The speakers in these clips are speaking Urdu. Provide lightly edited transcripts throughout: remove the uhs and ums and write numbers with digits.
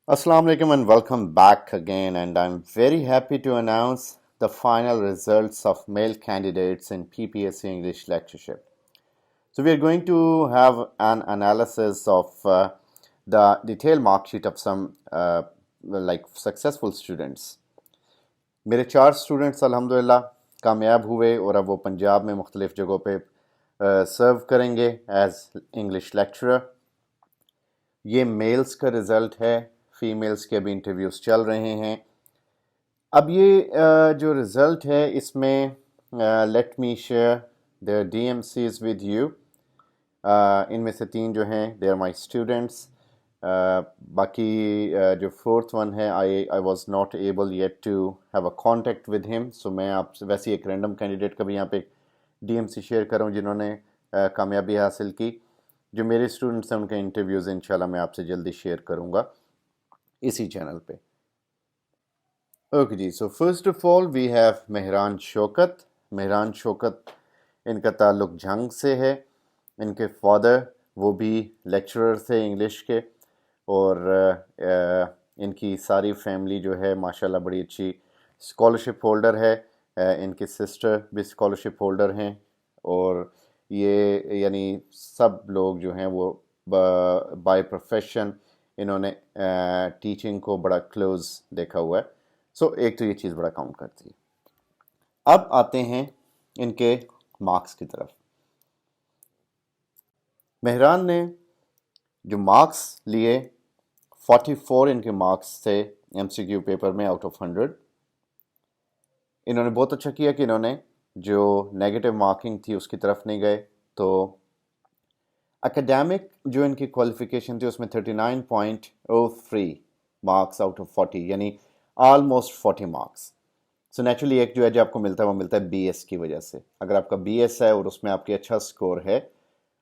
Assalamu alaikum and welcome back again, and I'm very happy to announce the final results of male candidates in PPSC English lectureship. So we are going to have an analysis of the detailed mark sheet of some successful students. میرے 4 اسٹوڈنٹس الحمدللہ کامیاب ہوئے اور اب وہ پنجاب میں مختلف جگہوں پہ سرو کریں گے ایز انگلش لیکچرر. یہ میلز کا رزلٹ ہے، فیمیلز کے بھی انٹرویوز چل رہے ہیں. اب یہ جو رزلٹ ہے اس میں let me share their D M Cs with you. ان میں سے 3 جو ہیں دے آر مائی اسٹوڈنٹس. باقی جو 4th ون ہے I was not able yet to have a contact with him. So میں آپ سے ویسے ایک رینڈم کینڈیڈیٹ کا بھی یہاں پہ ڈی ایم سی شیئر کروں جنہوں نے کامیابی حاصل کی. جو میرے اسٹوڈنٹس ہیں ان کے انٹرویوز انشاءاللہ میں آپ سے جلدی شیئر کروں گا اسی چینل پہ. اوکے جی، so first of all we have Mehran Shaukat. Mehran Shaukat ان کا تعلق جھنگ سے ہے. ان کے فادر وہ بھی لیکچرر تھے انگلش کے، اور ان کی ساری فیملی جو ہے ماشاءاللہ بڑی اچھی اسکالرشپ ہولڈر ہے. ان کی سسٹر بھی اسکالرشپ ہولڈر ہیں، اور یہ یعنی سب لوگ جو ہیں وہ بائی پروفیشن انہوں نے ٹیچنگ کو بڑا کلوز دیکھا ہوا ہے. سو ایک تو یہ چیز بڑا کاؤنٹ کرتی ہے. اب آتے ہیں ان کے مارکس کی طرف. مہران نے جو مارکس لیے 44 ان کے مارکس تھے ایم سی کیو پیپر میں آؤٹ آف 100. انہوں نے بہت اچھا کیا کہ انہوں نے جو نیگیٹو مارکنگ تھی اس کی طرف نہیں گئے. تو اکیڈیمک جو ان کی کوالیفیکیشن تھی اس میں 39.03 مارکس آؤٹ آف 40، یعنی آلموسٹ 40 مارکس. سو نیچرلی ایک جو ایج آپ کو ملتا ہے وہ ملتا ہے بی ایس کی وجہ سے. اگر آپ کا بی ایس ہے اور اس میں آپ کے اچھا سکور ہے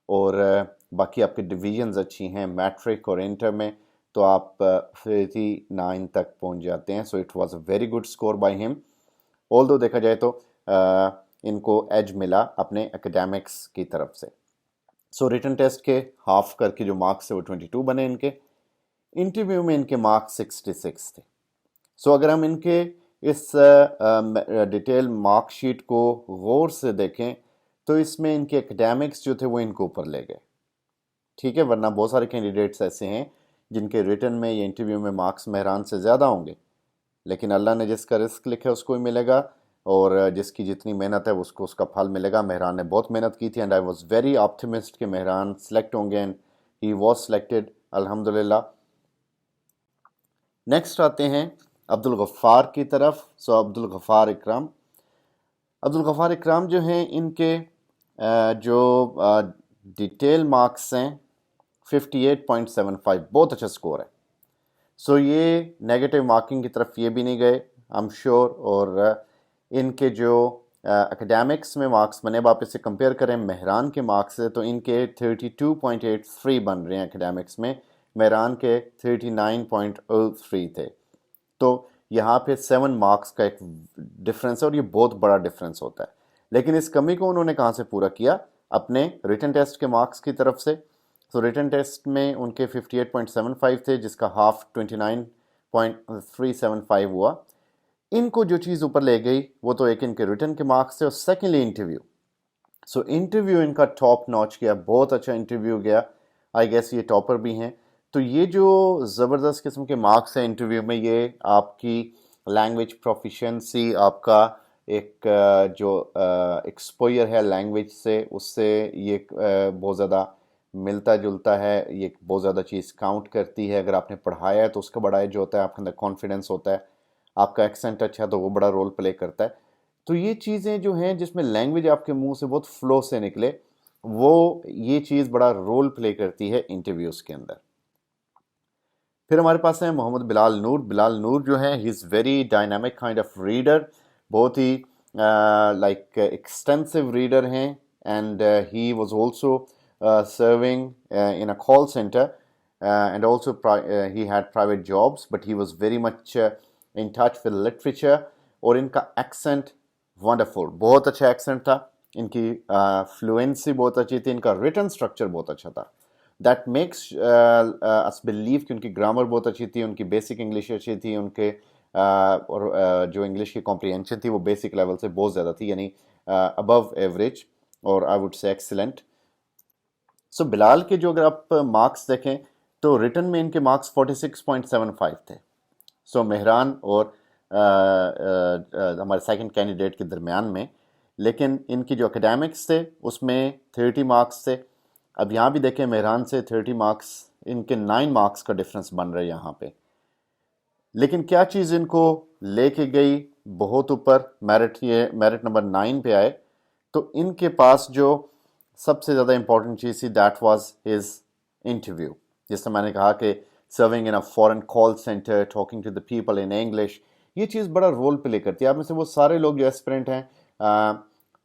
اور باقی آپ کے ڈویژنز اچھی ہیں میٹرک اور انٹر میں، تو آپ 39 تک پہنچ جاتے ہیں. So it was a very good score by ہم. آل دو دیکھا جائے تو ان کو ایج ملا اپنے اکیڈیمکس کی طرف سے. سو ریٹن ٹیسٹ کے ہاف کر کے جو مارکس تھے وہ 22 بنے ان کے. انٹرویو میں ان کے مارکس 66 تھے. سو اگر ہم ان کے اس ڈیٹیل مارک شیٹ کو غور سے دیکھیں تو اس میں ان کے اکیڈیمکس جو تھے وہ ان کو اوپر لے گئے. ٹھیک ہے، ورنہ بہت سارے کینڈیڈیٹس ایسے ہیں جن کے ریٹن میں یا انٹرویو میں مارکس مہران سے زیادہ ہوں گے، لیکن اللہ نے جس کا رزق لکھا ہے اس کو ہی ملے گا، اور جس کی جتنی محنت ہے اس کو اس کا پھل ملے گا. مہران نے بہت محنت کی تھی، and I was very optimist کہ مہران سلیکٹ ہوں گے، اینڈ ہی واز سلیکٹڈ الحمدللہ. نیکسٹ آتے ہیں عبدالغفار کی طرف. سو عبدالغفار اکرام جو ہیں ان کے جو ڈیٹیل مارکس ہیں 58.75، بہت اچھا سکور ہے. سو یہ نیگیٹو مارکنگ کی طرف یہ بھی نہیں گئے I'm sure. اور ان کے جو اکیڈیمکس میں مارکس بنے، اب آپ اسے کمپیئر کریں مہران کے مارکس سے تو ان کے 32.83 بن رہے ہیں اکیڈیمکس میں، مہران کے 39.03 تھے. تو یہاں پہ 7 مارکس کا ایک ڈفرینس ہے، اور یہ بہت بڑا ڈفرینس ہوتا ہے. لیکن اس کمی کو انہوں نے کہاں سے پورا کیا؟ اپنے ریٹن ٹیسٹ کے مارکس کی طرف سے. تو ریٹن ٹیسٹ میں ان کے 58.75 تھے، جس کا ہاف 29.375 ہوا. ان کو جو چیز اوپر لے گئی وہ تو ایک ان کے ریٹن کے مارکس تھے، اور سیکنڈلی انٹرویو. سو انٹرویو ان کا ٹاپ نوچ گیا، بہت اچھا انٹرویو گیا. آئی گیس یہ ٹاپر بھی ہیں. تو یہ جو زبردست قسم کے مارکس ہیں انٹرویو میں، یہ آپ کی لینگویج پروفیشنسی، آپ کا ایک جو ایکسپوئر ہے لینگویج سے، اس سے یہ بہت زیادہ ملتا جلتا ہے. یہ بہت زیادہ چیز کاؤنٹ کرتی ہے. اگر آپ نے پڑھایا ہے تو اس کا بڑا ایج ہوتا ہے، آپ کے اندر کانفیڈنس ہوتا ہے. آپ کا ایکسنٹ اچھا ہے تو وہ بڑا رول پلے کرتا ہے. تو یہ چیزیں جو ہیں جس میں لینگویج آپ کے منہ سے بہت فلو سے نکلے، وہ یہ چیز بڑا رول پلے کرتی ہے انٹرویوز کے اندر. پھر ہمارے پاس ہیں محمد بلال نور. بلال نور جو ہیں he is very dynamic kind of reader, بہت ہی لائک ایکسٹینسو ریڈر ہیں. And he was also serving in a call center, and also he had private jobs, but he was very much in touch with literature. اور ان کا ایکسنٹ ونڈرفل، بہت اچھا ایکسنٹ تھا. ان کی فلوئنسی بہت اچھی تھی. ان کا ریٹن اسٹرکچر بہت اچھا تھا. دیٹ میکس اس بلیو کہ ان کی گرامر بہت اچھی تھی, ان کی بیسک انگلش اچھی تھی, ان کے اور جو انگلش کی کمپریہنشن تھی وہ بیسک لیول سے بہت زیادہ تھی, یعنی ابو ایوریج, اور آئی وڈ سے ایکسلنٹ. سو بلال کے جو اگر آپ مارکس دیکھیں تو ریٹن میں ان کے مارکس 46.75 تھے. سو مہران اور ہمارے سیکنڈ کینڈیڈیٹ کے درمیان میں. لیکن ان کی جو اکیڈیمکس تھے اس میں 30 مارکس تھے. اب یہاں بھی دیکھیں مہران سے 30 مارکس, ان کے 9 مارکس کا ڈفرنس بن رہا ہے یہاں پہ. لیکن کیا چیز ان کو لے کے گئی بہت اوپر, میرٹ نمبر 9 پہ آئے, تو ان کے پاس جو سب سے زیادہ امپورٹنٹ چیز تھی دیٹ واز ہز انٹرویو. جس سے میں نے کہا کہ serving in a foreign call centre, talking to the people in English, یہ چیز بڑا رول پلے کرتی ہے. آپ میں سے وہ سارے لوگ جو ایسپرنٹ ہیں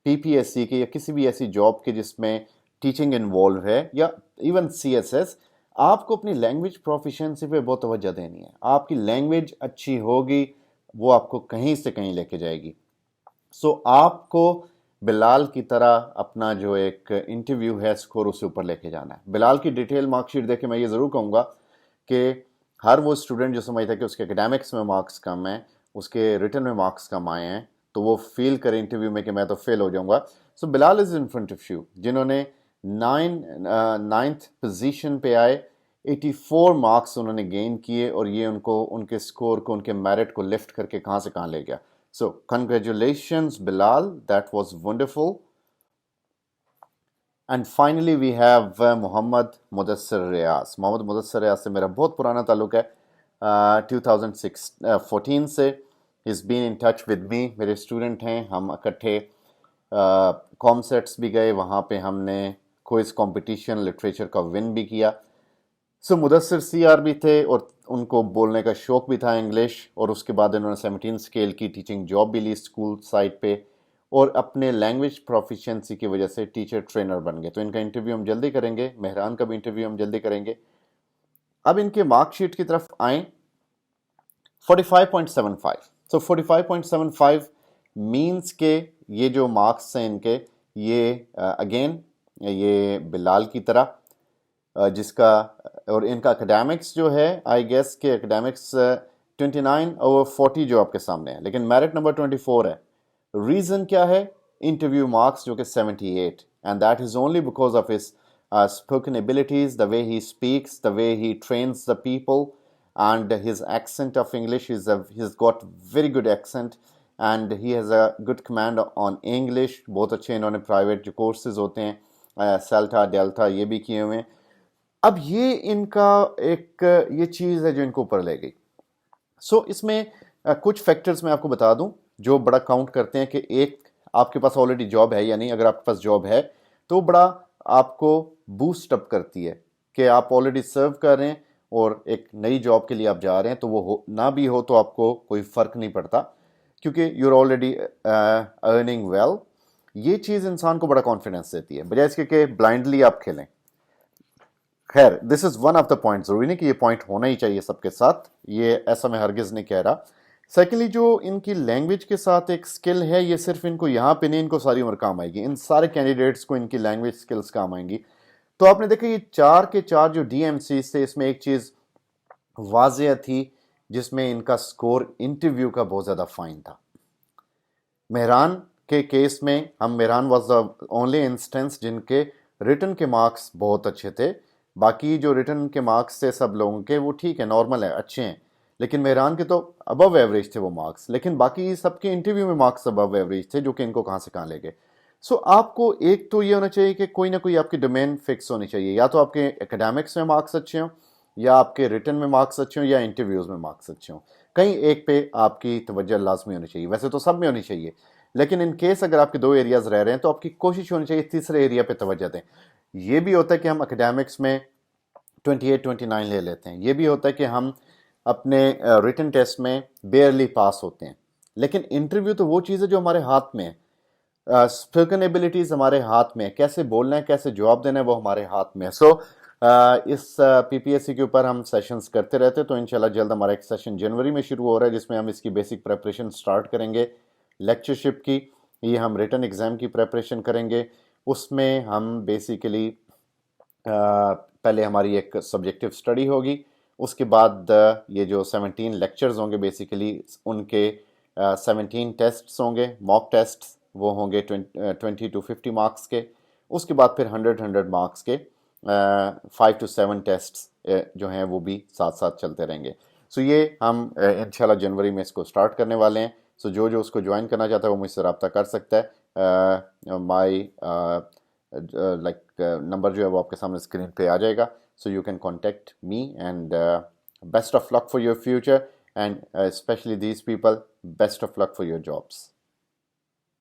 پی پی ایس سی کے یا کسی بھی ایسی جاب کے جس میں ٹیچنگ انوالو ہے, یا ایون سی ایس ایس, آپ کو اپنی لینگویج پروفیشنسی پہ بہت توجہ دینی ہے. آپ کی لینگویج اچھی ہوگی وہ آپ کو کہیں سے کہیں لے کے جائے گی. سو آپ کو بلال کی طرح اپنا جو ایک انٹرویو ہے اسکور اسے اوپر لے کے جانا ہے. بلال کی ڈیٹیل مارک شیٹ دیکھ کے میں یہ ضرور کہوں گا کہ ہر وہ اسٹوڈنٹ جو سمجھتا ہے کہ اس کے اکیڈیمکس میں مارکس کم ہیں, اس کے ریٹن میں مارکس کم آئے ہیں, تو وہ فیل کرے انٹرویو میں کہ میں تو فیل ہو جاؤں گا. سو بلال از ان فرنٹ آف یو, جنہوں نے 9th پوزیشن پہ آئے, 84 مارکس انہوں نے گین کیے, اور یہ ان کو ان کے سکور کو, ان کے میرٹ کو لفٹ کر کے کہاں سے کہاں لے گیا. So, congratulations, Bilal. That was wonderful. And finally, we have Mohammad Mudassir Riaz. Mohammad Mudassir Riaz سے میرا بہت پرانا تعلق ہے, 2014 سے. He's been in touch with me. میرے اسٹوڈنٹ ہیں, ہم اکٹھے کام سیٹس بھی گئے, وہاں پہ ہم نے کوئز کمپٹیشن لٹریچر کا ون بھی کیا. سو مدثر سی آر بھی تھے, اور ان کو بولنے کا شوق بھی تھا انگلش, اور اس کے بعد انہوں نے 17 اسکیل کی ٹیچنگ جاب بھی لی اسکول سائٹ پہ, اور اپنے لینگویج پروفیشنسی کی وجہ سے ٹیچر ٹرینر بن گئے. تو ان کا انٹرویو ہم جلدی کریں گے, مہران کا بھی انٹرویو ہم جلدی کریں گے. اب ان کے مارک شیٹ کی طرف آئیں. 45.75. سو 45.75 مینس کہ یہ جو مارکس ہیں ان کے, یہ اگین یہ بلال کی طرح, جس کا, اور ان کا اکیڈیمکس جو ہے آئی گیس کہ اکیڈیمکس 29/40 جو آپ کے سامنے ہے, لیکن میرٹ نمبر 24 ہے. ریزن کیا ہے؟ انٹرویو مارکس جو کہ 78, and that is only because of his spoken abilities, the way he speaks, the way he trains the people, and his accent of English he's got very good accent, and he has a good command on English. بہت اچھے انہوں نے پرائیویٹ جو کورسز ہوتے ہیں سیلٹا ڈیلٹا یہ بھی کیے ہوئے ہیں. اب یہ ان کا ایک یہ چیز ہے جو ان کو اوپر لے گئی. سو اس میں کچھ فیکٹرز میں آپ کو بتا دوں جو بڑا کاؤنٹ کرتے ہیں کہ ایک آپ کے پاس آلریڈی جاب ہے یا نہیں. اگر آپ کے پاس جاب ہے تو بڑا آپ کو بوسٹ اپ کرتی ہے کہ آپ آلریڈی سرو کر رہے ہیں, اور ایک نئی جاب کے لیے آپ جا رہے ہیں, تو وہ نہ بھی ہو تو آپ کو کوئی فرق نہیں پڑتا, کیونکہ you are already earning well. یہ چیز انسان کو بڑا کانفیڈنس دیتی ہے, بجائے اس کے کہ بلائنڈلی آپ کھیلیں. خیر, this is one of the point. ضروری نہیں کہ یہ پوائنٹ ہونا ہی چاہیے سب کے ساتھ, یہ ایسا میں ہرگز نہیں کہہ رہا. سیکنڈلی, جو ان کی لینگویج کے ساتھ ایک اسکل ہے, یہ صرف ان کو یہاں پہ نہیں, ان کو ساری عمر کام آئے گی. ان سارے کینڈیڈیٹس کو ان کی لینگویج اسکلس کام آئیں گی. تو آپ نے دیکھا یہ 4 کے 4 جو ڈی ایم سیز تھے, اس میں ایک چیز واضح تھی جس میں ان کا سکور انٹرویو کا بہت زیادہ فائن تھا. مہران کے کیس میں Mehran was the only instance جن کے ریٹن کے مارکس بہت اچھے تھے. باقی جو ریٹن کے مارکس تھے سب لوگوں کے وہ ٹھیک ہے, نارمل ہے, اچھے ہیں, لیکن مہران کے تو ابو ایوریج تھے وہ مارکس, لیکن باقی سب کے انٹرویو میں مارکس ابو ایوریج تھے, جو کہ ان کو کہاں سے کہاں لے گئے. سو آپ کو ایک تو یہ ہونا چاہیے کہ کوئی نہ کوئی آپ کی ڈومین فکس ہونی چاہیے, یا تو آپ کے اکیڈیمکس میں مارکس اچھے ہوں, یا آپ کے ریٹن میں مارکس اچھے ہوں, یا انٹرویوز میں مارکس اچھے ہوں. کہیں ایک پہ آپ کی توجہ لازمی ہونی چاہیے. ویسے تو سب میں ہونی چاہیے, لیکن ان کیس اگر آپ کے 2 ایریاز رہ رہے ہیں تو آپ کی کوشش ہونی چاہیے تیسرے ایریا پہ توجہ دیں. یہ بھی ہوتا ہے کہ ہم اکیڈیمکس میں 28-29 لے لیتے ہیں, یہ بھی ہوتا ہے کہ ہم اپنے ریٹن ٹیسٹ میں بیئرلی پاس ہوتے ہیں, لیکن انٹرویو تو وہ چیز ہے جو ہمارے ہاتھ میں ہے. اسپوکن ایبلٹیز ہمارے ہاتھ میں ہے, کیسے بولنا ہے, کیسے جواب دینا ہے, وہ ہمارے ہاتھ میں ہے. سو اس پی پی ایس سی کے اوپر ہم سیشنز کرتے رہتے, تو انشاءاللہ جلد ہمارا ایک سیشن جنوری میں شروع ہو رہا ہے جس میں ہم اس کی بیسک پریپریشن سٹارٹ کریں گے لیکچرشپ کی. یہ ہم ریٹن ایگزام کی پریپریشن کریں گے, اس میں ہم بیسیکلی پہلے ہماری ایک سبجیکٹیو اسٹڈی ہوگی، اس کے بعد یہ جو 17 لیکچرز ہوں گے بیسیکلی ان کے 17 ٹیسٹس ہوں گے، موک ٹیسٹ، وہ ہوں گے 20 to 50 مارکس کے. اس کے بعد پھر 100 مارکس کے 5 to 7 ٹیسٹس جو ہیں وہ بھی ساتھ ساتھ چلتے رہیں گے. سو یہ ہم انشاءاللہ جنوری میں اس کو سٹارٹ کرنے والے ہیں. سو جو اس کو جوائن کرنا چاہتا ہے وہ مجھ سے رابطہ کر سکتا ہے. مائی نمبر جو ہے وہ آپ کے سامنے اسکرین پہ آ جائے گا. So you can contact me and best of luck for your future and especially these people best of luck for your jobs.